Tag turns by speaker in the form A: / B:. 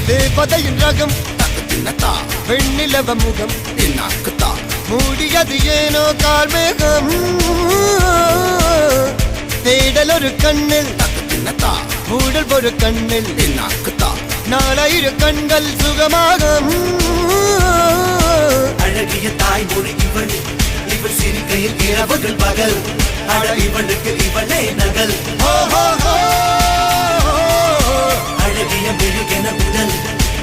A: தேவதையின் ரகம் வெண்ணிலவ முகம் மூடியது ஏனோ கார்மேகம் தேடல் ஒரு கண்ணில் மூடல் ஒரு கண்ணில் 4000 கண்கள் சுகமாக
B: அழகிய தாய்மொழி இவள் இவள் சிரிக்கையில் இரவுகள் பகல் அழ இவளுக்கு இவளே நகல் அழகிய மெழுகென உடல்